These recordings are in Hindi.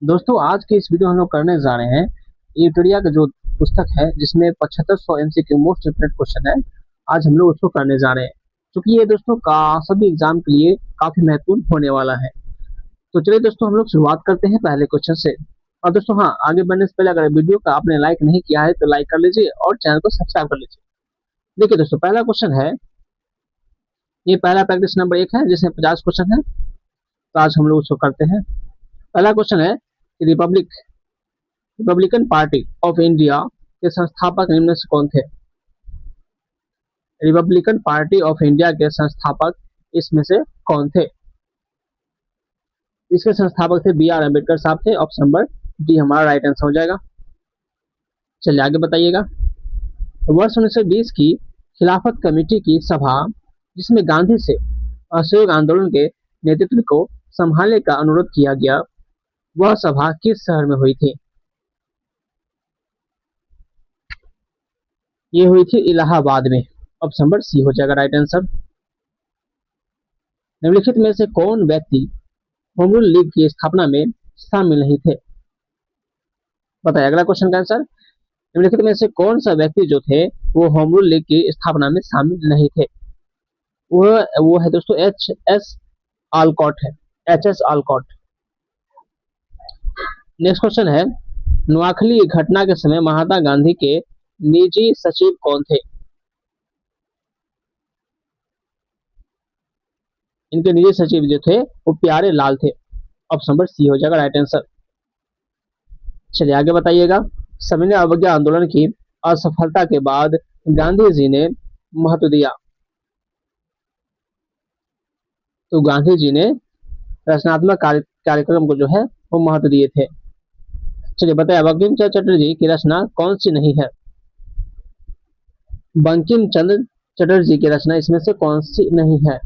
दोस्तों आज के इस वीडियो हम लोग करने जा रहे हैं यूटोरिया का जो पुस्तक है जिसमें 7500 एमसीक्यू मोस्ट इंपोर्टेंट क्वेश्चन है। आज हम लोग उसको करने जा रहे हैं क्योंकि ये दोस्तों का सभी एग्जाम के लिए काफी महत्वपूर्ण होने वाला है। तो चलिए दोस्तों हम लोग शुरुआत करते हैं पहले क्वेश्चन से। और दोस्तों हाँ, आगे बढ़ने से पहले अगर वीडियो का आपने लाइक नहीं किया है तो लाइक कर लीजिए और चैनल को सब्सक्राइब कर लीजिए। देखिए दोस्तों, पहला क्वेश्चन है, ये पहला प्रैक्टिस नंबर 1 है जिसमें 50 क्वेश्चन है। तो आज हम लोग उसको करते हैं। पहला क्वेश्चन है कि रिपब्लिकन पार्टी ऑफ इंडिया के संस्थापक निम्न में से कौन थे? रिपब्लिकन पार्टी ऑफ इंडिया के संस्थापक इसमें से कौन थे? इसके संस्थापक थे बी आर अम्बेडकर साहब थे। ऑप्शन नंबर डी हमारा राइट आंसर हो जाएगा। चलिए आगे बताइएगा। वर्ष 1920 की खिलाफत कमेटी की सभा जिसमें गांधी से असहयोग आंदोलन के नेतृत्व को संभालने का अनुरोध किया गया, वह सभा किस शहर में हुई थी? ये हुई थी इलाहाबाद में। ऑप्शन नंबर सी हो जाएगा राइट आंसर। निम्नलिखित में से कौन व्यक्ति होम रूल लीग की स्थापना में शामिल नहीं थे? बताइए अगला क्वेश्चन का आंसर। निम्नलिखित में से कौन सा व्यक्ति जो थे वो होम रूल लीग की स्थापना में शामिल नहीं थे? वो है दोस्तों एच एस आलकॉट है। H S Olcott. Next question है, नोआखली घटना के समय महात्मा गांधी के निजी सचिव कौन थे? इनके निजी सचिव जो थे वो प्यारे लाल थे। ऑप्शन नंबर सी हो जाएगा राइट आंसर। चलिए आगे बताइएगा। सविनय अवज्ञा आंदोलन की असफलता के बाद गांधी जी ने महत्व दिया, तो गांधी जी ने रचनात्मक कार्यक्रम को जो है वो महत्व दिए थे। चलिए बताइए, बंकिम चंद्र चटर्जी की रचना कौन सी नहीं है? बंकिम चंद्र चटर्जी की रचना इसमें से कौन सी नहीं है?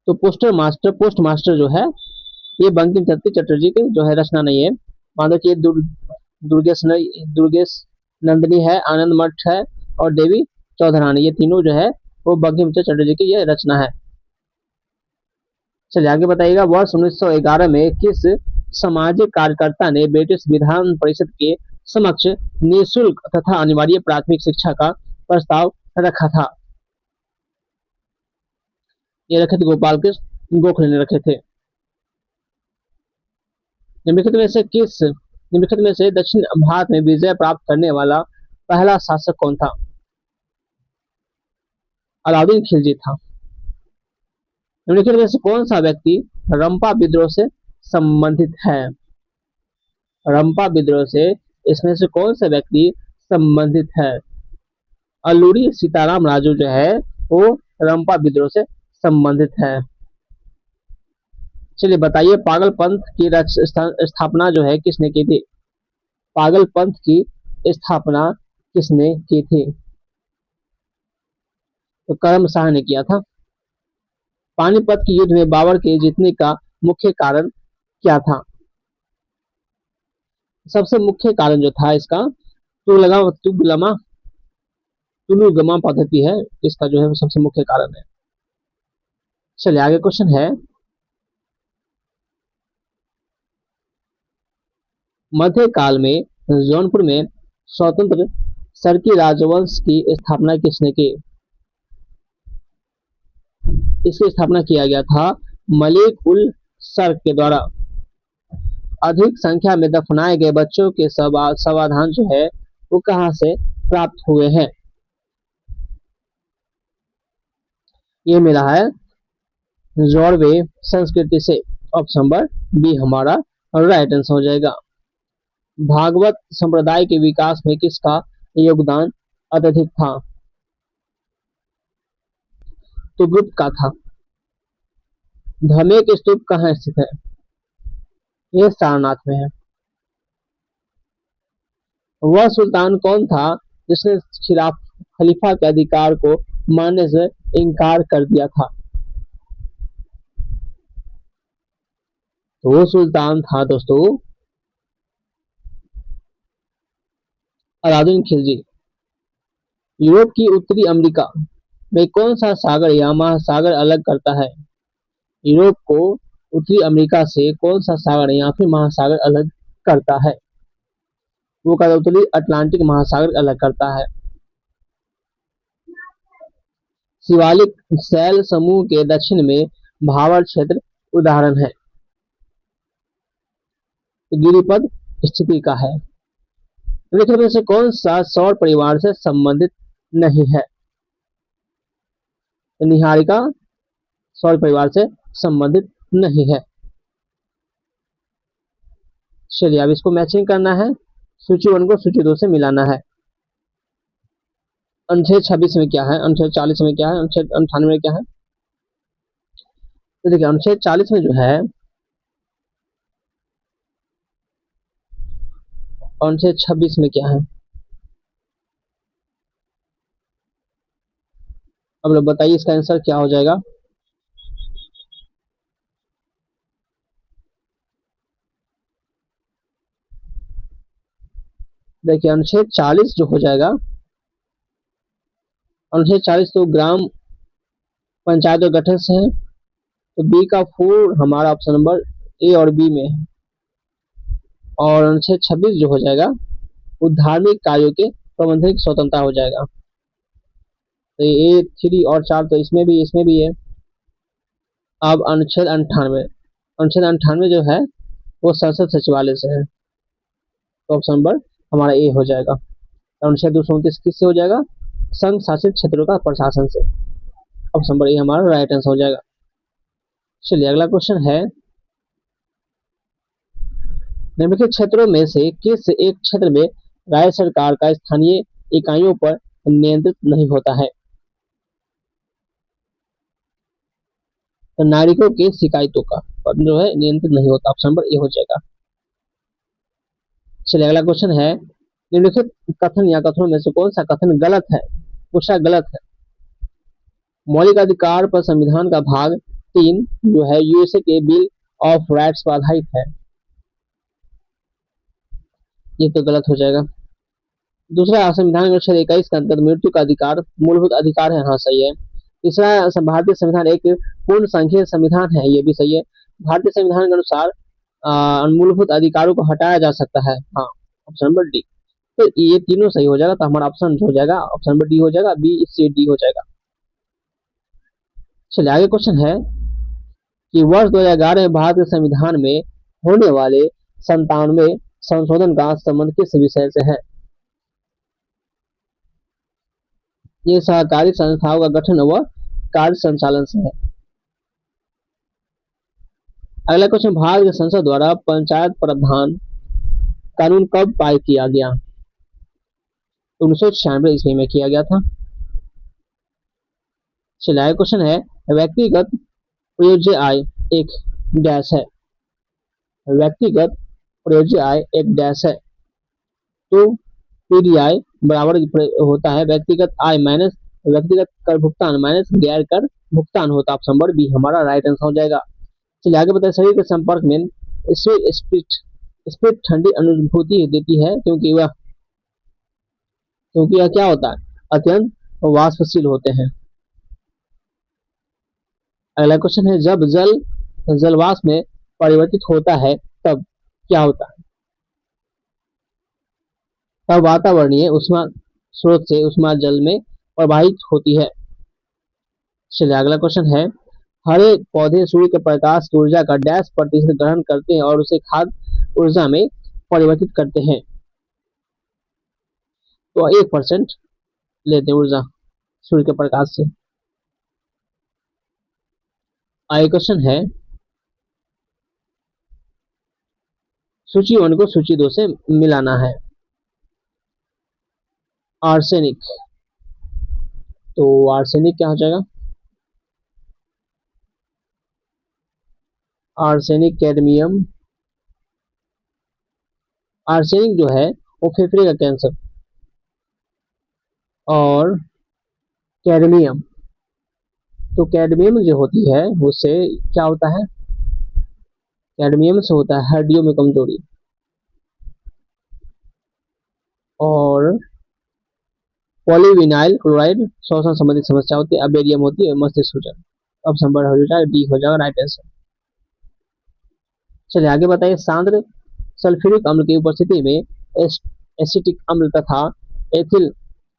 तो पोस्ट मास्टर जो है ये बंकिम चंद्र चटर्जी की जो है रचना नहीं है। मान लो कि दुर्गेश नंदिनी है, आनंद मठ है और देवी चौधरानी, ये तीनों जो है वो बंकिम चंद्र चटर्जी की ये रचना है। चलिए आगे बताइएगा। वर्ष 1911 में किस सामाजिक कार्यकर्ता ने ब्रिटिश विधान परिषद के समक्ष निःशुल्क तथा अनिवार्य प्राथमिक शिक्षा का प्रस्ताव रखा था? ये रखे थे गोपाल कृष्ण गोखले ने रखे थे। निम्नलिखित में से दक्षिण भारत में विजय प्राप्त करने वाला पहला शासक कौन था? अलाउद्दीन खिलजी था। निम्नलिखित में से कौन सा व्यक्ति रंपा विद्रोह से संबंधित है? रंपा विद्रोह से इसमें से कौन सा व्यक्ति संबंधित है? अल्लूरी सीताराम राजू जो है वो रंपा विद्रोह से संबंधित है। चलिए बताइए, पागल पंथ की स्थापना जो है किसने की थी? पागल पंथ की स्थापना किसने की थी? तो करम शाह ने किया था। पानीपत के युद्ध में बाबर के जीतने का मुख्य कारण क्या था? सबसे मुख्य कारण जो था इसका तुलुगमा पद्धति है, इसका जो है वो सबसे मुख्य कारण है। चलिए आगे क्वेश्चन है, मध्यकाल में जौनपुर में स्वतंत्र सरकी राजवंश की स्थापना किसने की? इसकी स्थापना किया गया था मलिक उल सर्क के द्वारा। अधिक संख्या में दफनाए गए बच्चों के समाधान जो है वो कहां से प्राप्त हुए हैं? ये मिला है जॉर्वे संस्कृति से। ऑप्शन नंबर बी हमारा राइट आंसर हो जाएगा। भागवत संप्रदाय के विकास में किसका योगदान अत्यधिक था? तो गुप्त का था। धमेक स्तूप कहाँ स्थित है? यह सारनाथ में है। वह सुल्तान कौन था जिसने खलीफा के अधिकार को मानने से इनकार कर दिया था? तो वो सुल्तान था दोस्तों अलाउद्दीन खिलजी। यूरोप की उत्तरी अमेरिका में कौन सा सागर या महासागर अलग करता है? यूरोप को उत्तरी अमेरिका से कौन सा सागर या फिर महासागर अलग करता है? वो कहता है उत्तरी अटलांटिक महासागर अलग करता है। शिवालिक शैल समूह के दक्षिण में भावर क्षेत्र उदाहरण है। तो गिरिपद स्थिति का है। निम्नलिखित में से कौन सा सौर परिवार से संबंधित नहीं है? तो निहारिका सौर परिवार से संबंधित नहीं है। चलिए अब इसको मैचिंग करना है, सूची 1 को सूची 2 से मिलाना है। अनुच्छेद 26 में क्या है, अनुच्छेद 40 में क्या है, अनुच्छेद 98 में क्या है? तो देखिए अनुच्छेद 40 में जो है, अनुच्छेद 26 में क्या है, अब लोग बताइए इसका आंसर क्या हो जाएगा? देखिए अनुच्छेद 40 जो हो जाएगा, अनुच्छेद 40 तो ग्राम पंचायत और गठन से है, तो बी का 4 हमारा ऑप्शन नंबर ए और बी में है। और अनुच्छेद 26 जो हो जाएगा वो धार्मिक कार्यों के प्रबंधन की स्वतंत्रता हो जाएगा। तो ये 3 और 4 तो इसमें भी है। अब अनुच्छेद 98, अनुच्छेद 98 जो है वो संसद सचिवालय से है, तो ऑप्शन नंबर हमारा ए हो जाएगा। अनुच्छेद 229 किससे हो जाएगा? संघ शासित क्षेत्रों का प्रशासन से, ऑप्शन नंबर ए हमारा राइट आंसर हो जाएगा। चलिए अगला क्वेश्चन है, निम्नलिखित क्षेत्रों में से किस एक क्षेत्र में राज्य सरकार का स्थानीय इकाइयों पर नियंत्रित नहीं होता है? तो नागरिकों की शिकायतों का पर जो है नियंत्रित नहीं होता, ऑप्शन नंबर ए हो जाएगा। चलिए अगला क्वेश्चन है, निम्नलिखित कथन या कथनों में से कौन सा कथन गलत है? पूछा गलत है। मौलिक अधिकार पर संविधान का भाग 3 जो है यूएसए के बिल ऑफ राइट्स पर आधारित है, ये तो गलत हो जाएगा। दूसरा, संविधान के अनुच्छेद 21 के अंतर्गत मृत्यु का अधिकार मूलभूत अधिकार है, हाँ सही है। तीसरा, भारतीय संविधान एक पूर्ण संघीय संविधान है, ये भी सही है। भारतीय संविधान के अनुसार मूलभूत अधिकारों को हटाया जा सकता है, हाँ, ऑप्शन नंबर डी। तो ये तीनों सही हो जाएगा, तो हमारा ऑप्शन हो जाएगा ऑप्शन नंबर डी हो जाएगा, बी सी डी हो जाएगा। चलिए आगे क्वेश्चन है कि वर्ष 2011 में भारत के संविधान में होने वाले 97वें संशोधन का संबंध किस विषय से है? ये सहकारी संस्थाओं का गठन व कार्य संचालन से है। अगला क्वेश्चन, भारत के संसद द्वारा पंचायत प्रावधान कानून कब पारित किया गया? 1996 ईस्वी में किया गया था। चलिए आगे क्वेश्चन है, व्यक्तिगत प्रयोज्य आय एक डैश है, व्यक्तिगत प्रयोज्य आय एक डैश है, तो पीडीआई बराबर होता है व्यक्तिगत आय माइनस व्यक्तिगत कर भुगतान माइनस गैर कर भुगतान होता है, ऑप्शन नंबर बी हमारा राइट आंसर हो जाएगा। चलिए आगे बताए, शरीर के संपर्क में स्पिरिट ठंडी अनुभूति देती है क्योंकि यह क्या होता है? अत्यंत वाष्पशील होते हैं। अगला क्वेश्चन है, जब जल जलवाष्प में परिवर्तित होता है तब क्या होता है? तब वातावरणीय उष्मा स्रोत से उष्मा जल में प्रवाहित होती है। चलिए अगला क्वेश्चन है, हरे पौधे सूर्य के प्रकाश की ऊर्जा का डैश प्रतिशत ग्रहण करते हैं और उसे खाद्य ऊर्जा में परिवर्तित करते हैं, तो 1% लेते हैं ऊर्जा सूर्य के प्रकाश से। आगे क्वेश्चन है, सूची 1 को सूची 2 से मिलाना है। आर्सेनिक, तो आर्सेनिक क्या हो जाएगा? आर्सेनिक कैडमियम, आर्सेनिक जो है वो फेफड़े का कैंसर, और कैडमियम, तो कैडमियम जो होती है उससे क्या होता है? कैडमियम से होता है हड्डियों में कमजोरी, और पॉलीविनाइल क्लोराइड श्वसन संबंधी समस्या होती है, अबेरियम होती है मस्तिष्क सूजन, अब संभव हो जाएगा डी हो जाएगा राइट आंसर। चलिए आगे बताइए, सांद्र सल्फ्यूरिक अम्ल की उपस्थिति में एसिटिक अम्ल तथा एथिल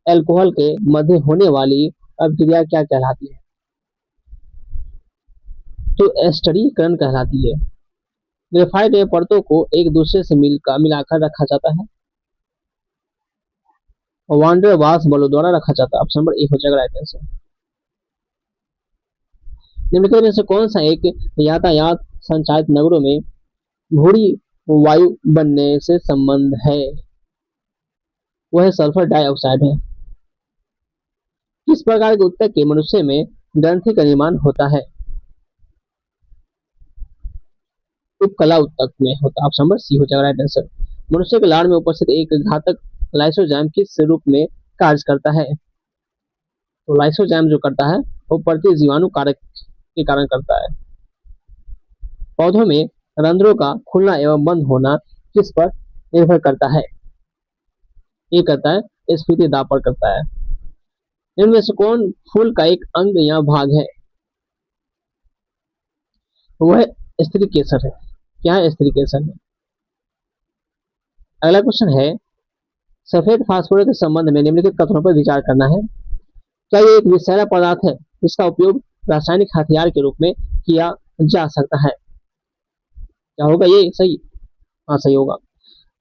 अल्कोहल के मध्य होने वाली अभिक्रिया क्या कहलाती है? तो एस्टरीकरण कहलाती है। ग्रेफाइट में परतों को एक दूसरे से मिलाकर रखा जाता है। वान डेर वाल्स बलों द्वारा रखा जाता है। ऑप्शन नंबर ए हो जाएगा राइट आंसर। निम्नलिखित में से कौन सा एक यातायात संचालित नगरों में भूरी वायु बनने से संबंध है? वह सल्फर डाइऑक्साइड है। किस प्रकार के ऊतक के मनुष्य में ग्रंथि का निर्माण होता है? उपकला ऊतक में होता है। ऑप्शन नंबर सी हो जाएगा राइट आंसर। मनुष्य के लार में उपस्थित एक घातक लाइसोजाइम किस रूप में कार्य करता है? तो लाइसोजाइम जो करता है वो प्रति जीवाणु कारक के कारण करता है। पौधों में रंध्रों का खुलना एवं बंद होना किस पर निर्भर करता है? ये करता है स्फीति दाब पर करता है। इनमें से कौन फूल का एक अंग या भाग है? वह स्त्री केसर है। क्या है? स्त्री केसर है। अगला क्वेश्चन है, सफेद फास्फोरस के संबंध में निम्नलिखित कथनों पर विचार करना है। क्या ये एक विषैला पदार्थ है जिसका उपयोग रासायनिक हथियार के रूप में किया जा सकता है? क्या होगा ये सही? हाँ सही होगा।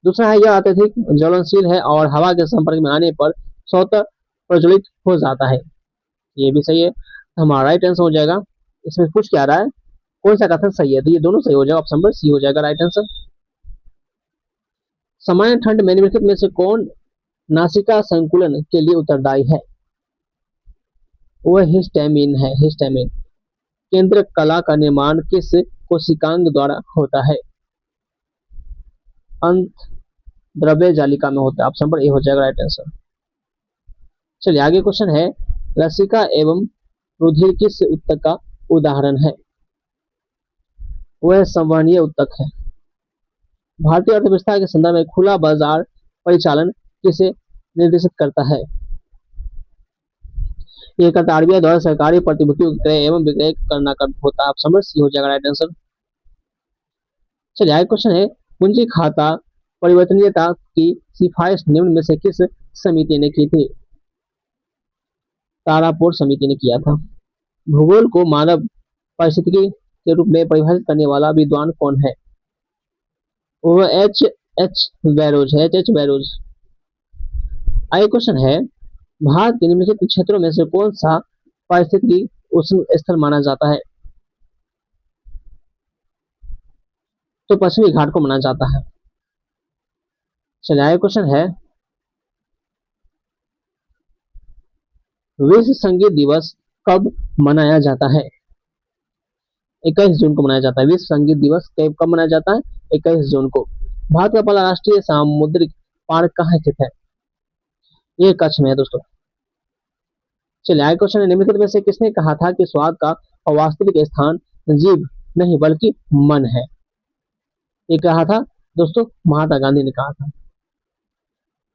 दूसरा है, यह अत्यधिक ज्वलनशील है और हवा के संपर्क में आने पर स्वतः प्रज्वलित हो जाता है। ये भी सही है। हमारा राइट आंसर हो जाएगा। इसमें पूछ क्या रहा है, कौन सा कथन सही है? तो ये दोनों सही हो जाएगा। ऑप्शन नंबर सी हो जाएगा राइट आंसर। सामान्य ठंड में निम्नलिखित में से कौन नासिका संकुलन के लिए उत्तरदायी है? वह हिस्टैमिन है। हिस्टैमिन। केंद्र कला का निर्माण किस कोशिकांग द्वारा होता है? अंत द्रव्य जालिका में होता है। ऑप्शन नंबर ए हो जाएगा राइट आंसर। चलिए आगे क्वेश्चन है, लसिका एवं रुधिर किस ऊतक का उदाहरण है? वह संवहनीय ऊतक है। भारतीय अर्थव्यवस्था के संदर्भ में खुला बाजार परिचालन किसे निर्देशित करता है? ये करता आरबीआई द्वारा सरकारी प्रतिभूतियों क्रय एवं विक्रय करना होता है। ऑप्शन नंबर सी हो जाएगा राइट आंसर। चलिए आगे क्वेश्चन है, पूंजी खाता परिवर्तनीयता की सिफारिश निम्न में से किस समिति ने की थी? तारापुर समिति ने किया था। भूगोल को मानव पारिस्थितिकी के रूप में परिभाषित करने वाला विद्वान कौन है? वो एच बैरोज है। H barrows. आगे क्वेश्चन है, भारत के निम्नलिखित क्षेत्रों में से कौन सा पारिस्थितिकी उष्ण स्थल माना जाता है? तो पश्चिमी घाट को माना जाता है। चलिए आगे क्वेश्चन है, विश्व संगीत दिवस कब मनाया जाता है? 21 जून को मनाया जाता है। विश्व संगीत दिवस कब मनाया जाता है? 21 जून को। भारत का पहला राष्ट्रीय सामुद्रिक पार्क कहाँ स्थित है? ये कच्छ में है दोस्तों। चलिए आगे क्वेश्चन है, निम्नलिखित में से किसने कहा था कि स्वाद का वास्तविक स्थान जीभ नहीं बल्कि मन है? ये कहा था दोस्तों, महात्मा गांधी ने कहा था।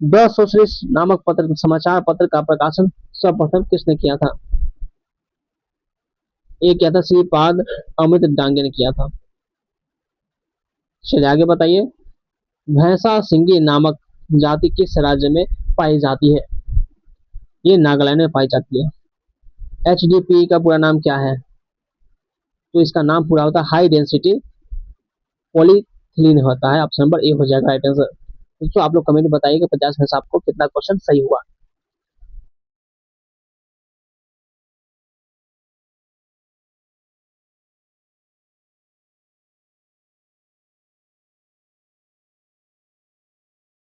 द सोशलिस्ट नामक पत्र समाचार पत्र का प्रकाशन सर्वप्रथम किसने किया था? ये किया था श्रीपाद अमित डांगे ने किया था। चलिए आगे बताइए, भैंसा सिंगी नामक जाति किस राज्य में पाई जाती है? ये नागालैंड में पाई जाती है। एचडीपी का पूरा नाम क्या है? तो इसका नाम पूरा होता है हाई डेंसिटी पॉलीथिलीन होता है। ऑप्शन नंबर ए हो जाएगा राइट आंसर। दोस्तों आप लोग कमेंट में बताइए कि 50 में से आपको कितना क्वेश्चन सही हुआ।